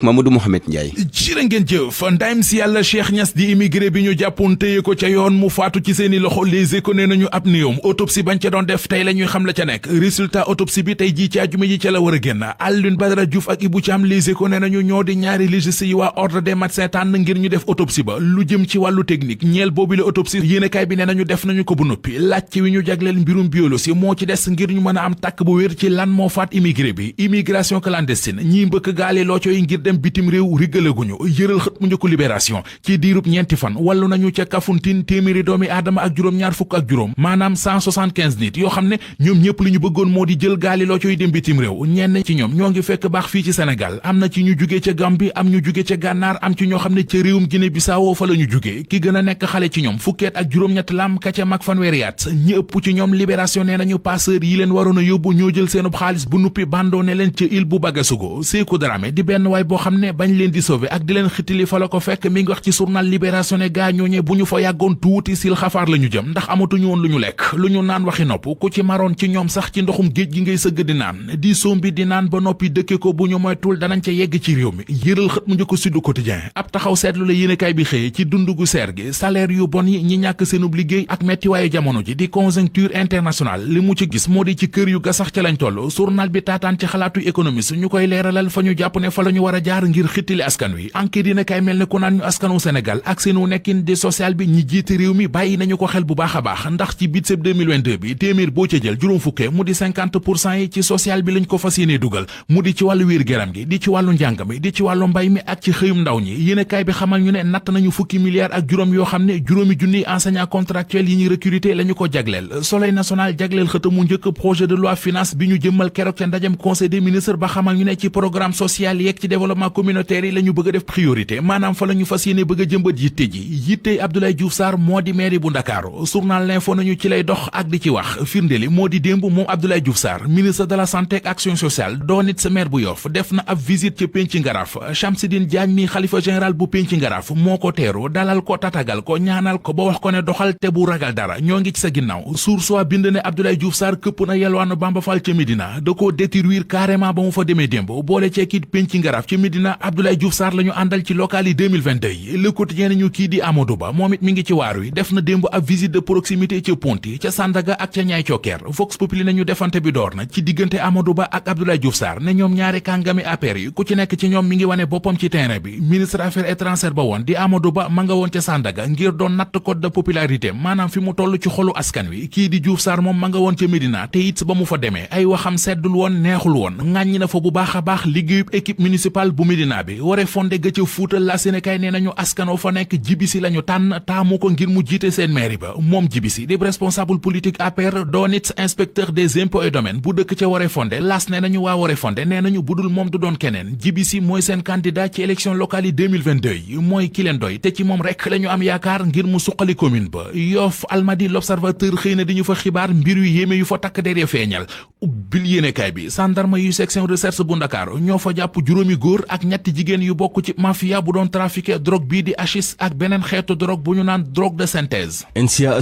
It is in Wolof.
Mamadou Mohamed Ndiaye. jërë ngeen jëf ndayem si yàlla Cheikh Niass di immigré bi ñu jàppoon téye ko ca yoon mu faatu ci seeni loxo Les Échos nee nañu ab néewam autopsie bañ ca doon def tey la ñuy xam la ca nekk résultat autopsie bi tey jii ci àjjuma ji ca la war a génn Alioune Badara Diouf ak Ibou Thiam Les Échos nee nañu ñoo di ñaari légiste yi waa ordre des médecins tànn ngir ñu def autopsie ba lu jëm ci wàllu technique ñeel boobu la autopsie yéenekaay bi nee nañu def nañu ko bu noppi laaj ci wi ñu jagleel mbirum biologie moo ci des ngir ñu mën a am tàkk bu wér ci lan moo faat immigré bi immigration clandestine ñii mbëkk gaali loo coy ngir dem bitim réew gëlëguñu yëral xët mu njëkku libération ci diirub ñeenti fan wallu nañu ca Kafountine téeméeri doomi aadama ak juróom-ñaar fukk ak juróom maanaam 175 nit yoo xam ne ñoom ñëpp li ñu bëggoon moo di jël gaali loo coy dem bitim réew ñenn ci ñoom ñoo ngi fekk baax fii ci Sénégal am na ci ñu jugee ca Gambie am ñu jugee ca Gànnaar am ci ñoo xam ne ca réewum Guinée Bissau fa la ñu jugee ki gën a nekk xale ci ñoom fukkeet ak juróom-ñett lam ka ca mag fanweeri at ñi ëpp ci ñoom libération nee nañu passeur yi leen waroon a yóbbu ñoo jël seenub xaalis bu nuppi bandoo ne leen ca île bu Bagasugo Sékou Dramé di benn waay boo xam ne bañ leen di sauver ak di leen xitili fa la ko fekk mi ngi wax ci journal Libération ne gaa ñooñe bu ñu fa yàggoon tuuti sil xafaar la ñu jëm ndax amatuñu woon lu ñu lekk lu ñu naan waxi nopp ku ci maroon ci ñoom sax ci ndoxum géej gi ngay sëgg di naan di sombi di naan ba noppi dëkke ko bu ñu moytul danañ ca yegg ci réew mi yëral xët mu njëkk Sud Quotidien ab taxaw seetlu la yéenekaay bi xëye ci dundu gu seer gi salaire yu bon yi ñi ñàkk seenub liggéey ak mettiwaayu jamono ji di conjoncture internationale li mu ci gis moo di ci kër yu ga sax ca lañ toll journal bi taataan ci xalaatu économiste ñu koy leeralal fa ñu jàpp ne fa la ñu war a jaar ngir xittili askan wi enquête dina kay mel ne ku naan ñu askanu Sénégal ak seenu nekkin di social bi ñi jiite réew mi bàyyi nañu ko xel bu baax a baax ndax ci budget 2022 bi téeméer boo ca jël juróom fukke mu di 50% yi ci social bi lañ ko fas yéene dugal mu di ci wàllu wér géram gi di ci wàllu njàng mi di ci wàllu mbay mi ak ci xëyum ndaw ñi yéenekaay bi xamal ñu ne natt nañu fukki milliards ak juróom yoo xam ne juróomi junniy enseignant contractuel yi ñuy recruter la ñu ko jagleel Soleil national jagleel xëtamu njëkk projet de loi finance bi ñu jëmmal keroog ca ndajem conseil des ministres ba xamal ñu ne ci programme social yeeg ci développement communautaire yi la ñu bëgg a def priorité maanaam fa la ñu fas yéene bëgg a jëmbat yitte ji yitte Abdoulaye Diouf Sarr moo di maire bu Ndakaaru journal L'Info nañu ci lay dox ak di ci wax firnde li moo di démb moom Abdoulaye Diouf Sarr ministre de la santé ak action sociale doon it sa maire bu Yoff def na ab visite ca Penc Ngaraaf Chamsidine Diagne mi xalifa général bu Penc Ngaraaf moo ko teeru dalal ko tatagal ko ñaanal ko ba wax ko ne doxal te bu ragal dara ñoo ngi ci sa ginnaaw Source A bind ne Abdoulaye Diouf Sarr këpp na yelwaanu Bamba Fall ca Médina da koo détruire carrément ba mu fa demee démb boole ceekit Penc Ngaraaf ca Médina Abdoulaye Diouf Sarr la ñu àndal ci local yi 2022 yi Le Quotidien ñu kii di Amadou Ba moom it mi ngi ci waar wi def na démb ab visite de proximité ca Ponty ca Sandaga ak ca Ñaay Cokkeer Vox Populi nañu defante bi door na ci diggante Amadou Ba ak Abdoulaye Diouf Sarr ne ñoom ñaari kàngami APR yi ku ci nekk ci ñoom mi ngi wane boppam ci terrain bi ministre affaires étrangères ba woon di Amadou Ba ma nga woon ca Sandaga ngir doon natt code de popularité maanaam fi mu toll ci xolu askan wi kii di Diouf Sarr moom ma nga woon ca Médina te it ba mu fa demee ay waxam seddul woon neexul woon ŋàññi na fa bu baax a baax liggéeyub équipe municipale bu Médina bi ware fondé ga ca Fuuta la Sénégal nee nañu askanoo fa nekk Djibisi lañu tànn taamu ko ngir mu jiite seen mairie ba moom Djibisi di responsable politique APR doon it inspecteur des impôts et domaines bu dëkk ca ware fondé las nee nañu waa ware fondé nee nañu budul moom du doon keneen Djibisi mooy seen candidat ci élection locale yi 2022 yi mooy ki leen doy te ci moom rek la ñu am yaakaar ngir mu suqali commune ba Yoff Almadi l'Observateur xëy na di ñu fa xibaar mbir yu yéeme yu fa takk der ya feeñal ubbil yéenekaay bi gendarme yu section recherche bu Ndakaaru ñoo fa jàpp juróomi góor ak ñetti jigéen yu bokk ci mafia bu doon trafiqué drogue bii di hachis ak beneen xeetu drogue bu ñu naan drogue de synthèse.